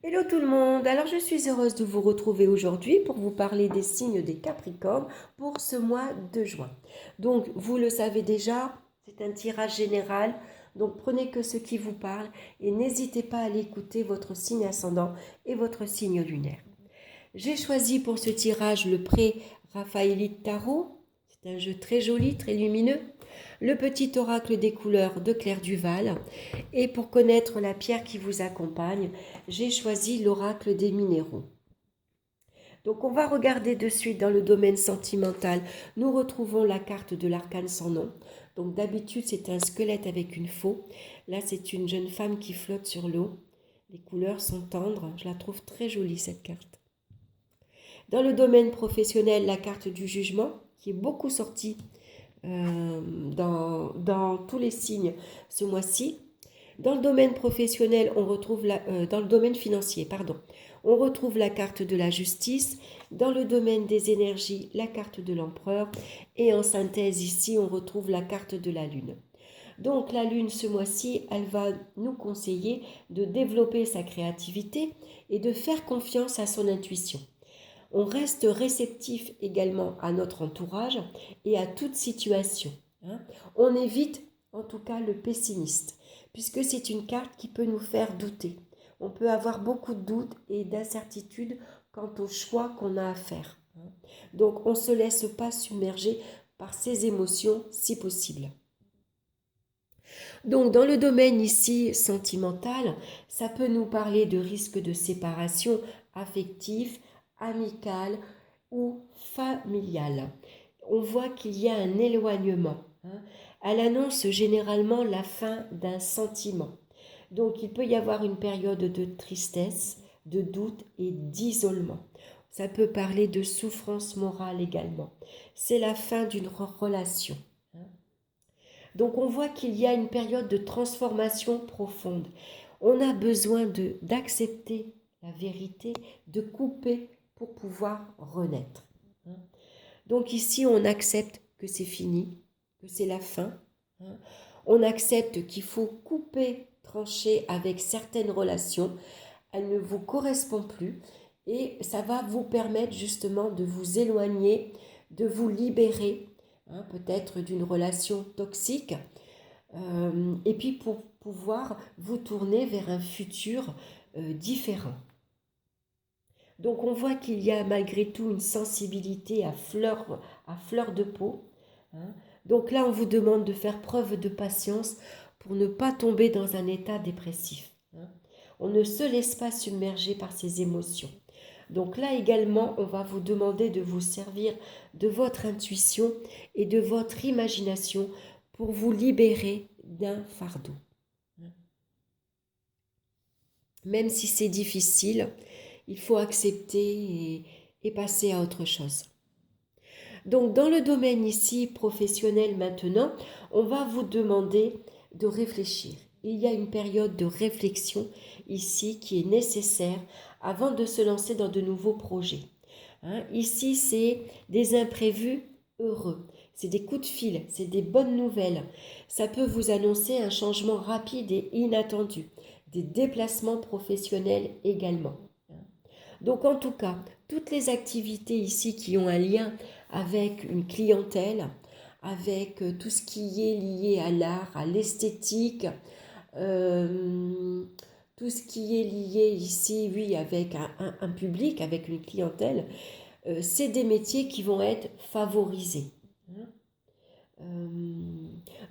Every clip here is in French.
Hello tout le monde, alors je suis heureuse de vous retrouver aujourd'hui pour vous parler des signes des Capricornes pour ce mois de juin. Donc vous le savez déjà, c'est un tirage général, donc prenez que ce qui vous parle et n'hésitez pas à aller écouter votre signe ascendant et votre signe lunaire. J'ai choisi pour ce tirage le pré-raphaélite tarot, c'est un jeu très joli, très lumineux, le petit oracle des couleurs de Claire Duval. Et pour connaître la pierre qui vous accompagne, j'ai choisi l'oracle des minéraux. Donc on va regarder de suite dans le domaine sentimental. Nous retrouvons la carte de l'arcane sans nom. Donc d'habitude c'est un squelette avec une faux. Là c'est une jeune femme qui flotte sur l'eau. Les couleurs sont tendres. Je la trouve très jolie cette carte. Dans le domaine professionnel, la carte du jugement qui est beaucoup sortie dans tous les signes ce mois-ci. Dans le domaine professionnel, dans le domaine financier, on retrouve la carte de la justice. Dans le domaine des énergies, la carte de l'empereur. Et en synthèse, ici, on retrouve la carte de la lune. Donc la lune, ce mois-ci, elle va nous conseiller de développer sa créativité et de faire confiance à son intuition. On reste réceptif également à notre entourage et à toute situation. On évite en tout cas le pessimiste, puisque c'est une carte qui peut nous faire douter. On peut avoir beaucoup de doutes et d'incertitudes quant au choix qu'on a à faire. Donc on ne se laisse pas submerger par ces émotions si possible. Donc dans le domaine ici sentimental, ça peut nous parler de risques de séparation affective, amicale ou familiale. On voit qu'il y a un éloignement. Elle annonce généralement la fin d'un sentiment. Donc il peut y avoir une période de tristesse, de doute et d'isolement. Ça peut parler de souffrance morale également. C'est la fin d'une relation. Donc on voit qu'il y a une période de transformation profonde. On a besoin d'accepter la vérité, de couper pour pouvoir renaître. Donc ici, on accepte que c'est fini, que c'est la fin. On accepte qu'il faut couper, trancher avec certaines relations. Elles ne vous correspondent plus et ça va vous permettre justement de vous éloigner, de vous libérer, peut-être d'une relation toxique, et puis pour pouvoir vous tourner vers un futur différent. Donc on voit qu'il y a malgré tout une sensibilité à fleur de peau. Donc là, on vous demande de faire preuve de patience pour ne pas tomber dans un état dépressif. On ne se laisse pas submerger par ces émotions. Donc là également, on va vous demander de vous servir de votre intuition et de votre imagination pour vous libérer d'un fardeau. Même si c'est difficile, il faut accepter et passer à autre chose. Donc dans le domaine ici professionnel maintenant, on va vous demander de réfléchir. Il y a une période de réflexion ici qui est nécessaire avant de se lancer dans de nouveaux projets. Ici, c'est des imprévus heureux, c'est des coups de fil, c'est des bonnes nouvelles. Ça peut vous annoncer un changement rapide et inattendu, des déplacements professionnels également. Donc en tout cas, toutes les activités ici qui ont un lien avec une clientèle, avec tout ce qui est lié à l'art, à l'esthétique, tout ce qui est lié ici, oui, avec un public, avec une clientèle, c'est des métiers qui vont être favorisés.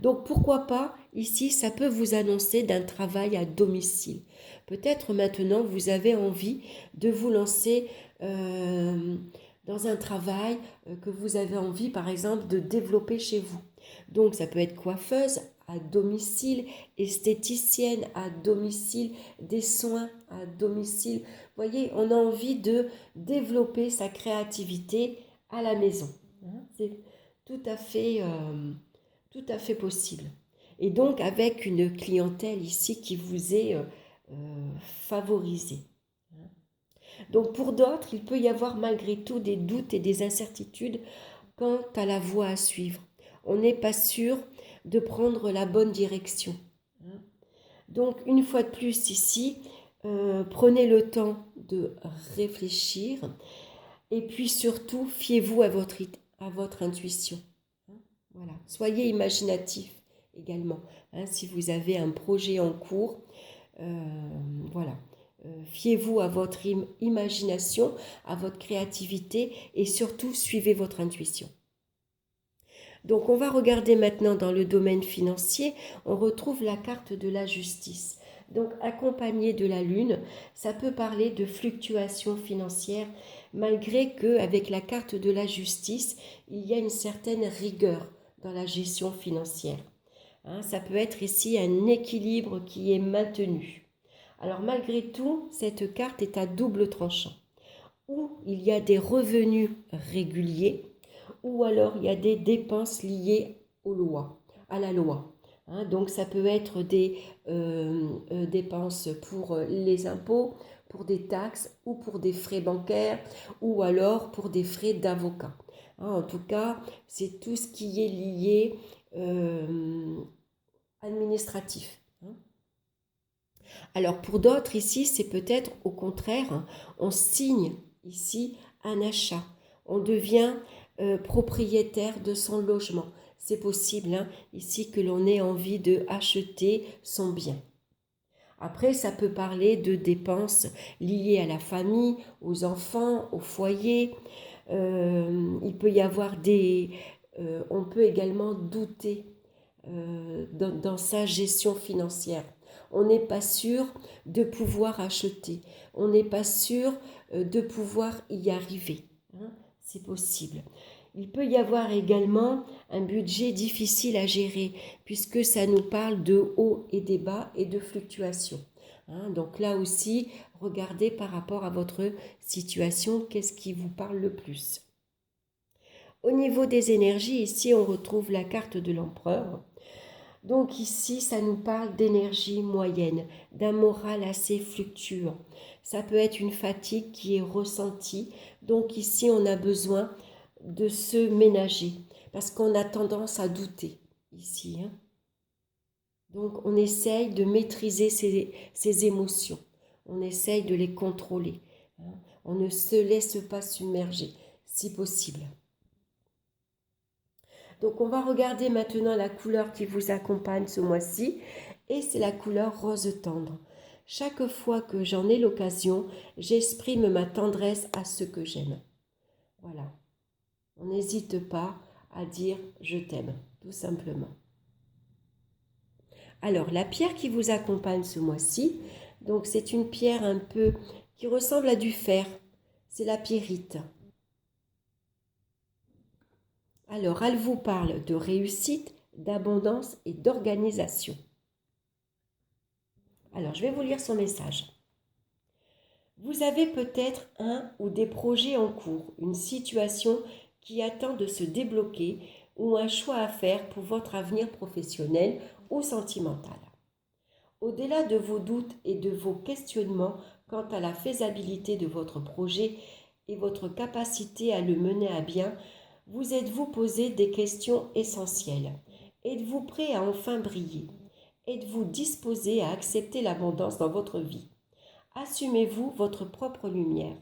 Donc pourquoi pas, ici, ça peut vous annoncer d'un travail à domicile. Peut-être maintenant, vous avez envie de vous lancer dans un travail que vous avez envie, par exemple, de développer chez vous. Donc ça peut être coiffeuse à domicile, esthéticienne à domicile, des soins à domicile. Vous voyez, on a envie de développer sa créativité à la maison. C'est tout à fait possible. Et donc avec une clientèle ici qui vous est favorisée. Donc pour d'autres, il peut y avoir malgré tout des doutes et des incertitudes quant à la voie à suivre. On n'est pas sûr de prendre la bonne direction. Donc une fois de plus ici, Prenez le temps de réfléchir et puis surtout, fiez-vous à votre intuition. Voilà. Soyez imaginatif également. Si vous avez un projet en cours, voilà. Fiez-vous à votre imagination, à votre créativité et surtout suivez votre intuition. Donc on va regarder maintenant dans le domaine financier, on retrouve la carte de la justice. Donc accompagné de la lune, ça peut parler de fluctuations financières malgré que avec la carte de la justice, il y a une certaine rigueur dans la gestion financière. Ça peut être ici un équilibre qui est maintenu. Alors malgré tout, cette carte est à double tranchant. Ou il y a des revenus réguliers, ou alors il y a des dépenses liées à la loi. Donc ça peut être des dépenses pour les impôts, pour des taxes ou pour des frais bancaires ou alors pour des frais d'avocat. En tout cas, c'est tout ce qui est lié administratif. Alors pour d'autres ici, c'est peut-être au contraire, on signe ici un achat. On devient propriétaire de son logement. C'est possible ici que l'on ait envie de acheter son bien. Après, ça peut parler de dépenses liées à la famille, aux enfants, au foyer. Il peut y avoir on peut également douter dans sa gestion financière. On n'est pas sûr de pouvoir acheter. On n'est pas sûr de pouvoir y arriver. C'est possible. Il peut y avoir également un budget difficile à gérer puisque ça nous parle de hauts et des bas et de fluctuations. Donc là aussi, regardez par rapport à votre situation, qu'est-ce qui vous parle le plus. Au niveau des énergies, ici on retrouve la carte de l'empereur. Donc ici, ça nous parle d'énergie moyenne, d'un moral assez fluctuant. Ça peut être une fatigue qui est ressentie. Donc ici, on a besoin de se ménager parce qu'on a tendance à douter ici. Donc on essaye de maîtriser ses émotions. On essaye de les contrôler. On ne se laisse pas submerger, si possible. Donc on va regarder maintenant la couleur qui vous accompagne ce mois-ci et c'est la couleur rose tendre. Chaque fois que j'en ai l'occasion, j'exprime ma tendresse à ceux que j'aime. Voilà. On n'hésite pas à dire je t'aime, tout simplement. Alors la pierre qui vous accompagne ce mois-ci, donc c'est une pierre un peu qui ressemble à du fer. C'est la pyrite. Alors, elle vous parle de réussite, d'abondance et d'organisation. Alors, je vais vous lire son message. Vous avez peut-être un ou des projets en cours, une situation qui attend de se débloquer ou un choix à faire pour votre avenir professionnel ou sentimental. Au-delà de vos doutes et de vos questionnements quant à la faisabilité de votre projet et votre capacité à le mener à bien, vous êtes-vous posé des questions essentielles? Êtes-vous prêt à enfin briller? Êtes-vous disposé à accepter l'abondance dans votre vie? Assumez-vous votre propre lumière?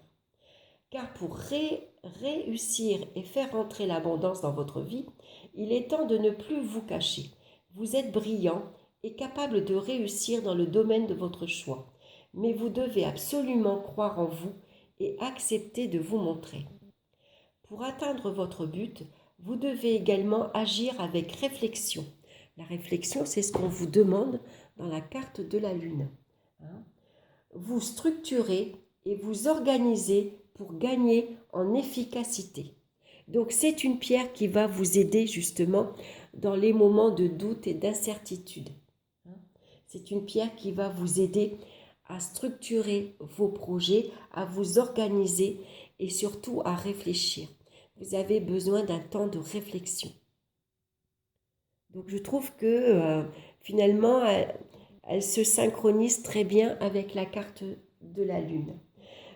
Car pour réussir et faire entrer l'abondance dans votre vie, il est temps de ne plus vous cacher. Vous êtes brillant et capable de réussir dans le domaine de votre choix, mais vous devez absolument croire en vous et accepter de vous montrer. Pour atteindre votre but, vous devez également agir avec réflexion. La réflexion, c'est ce qu'on vous demande dans la carte de la Lune. Vous structurez et vous organisez pour gagner en efficacité. Donc c'est une pierre qui va vous aider justement dans les moments de doute et d'incertitude. C'est une pierre qui va vous aider à structurer vos projets, à vous organiser et surtout à réfléchir. Vous avez besoin d'un temps de réflexion. Donc je trouve que finalement, elle se synchronise très bien avec la carte de la Lune.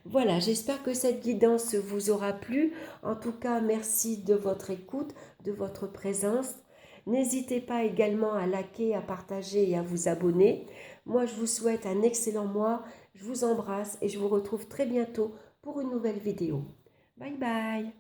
Voilà, j'espère que cette guidance vous aura plu. En tout cas, merci de votre écoute, de votre présence. N'hésitez pas également à liker, à partager et à vous abonner. Moi, je vous souhaite un excellent mois. Je vous embrasse et je vous retrouve très bientôt pour une nouvelle vidéo. Bye bye.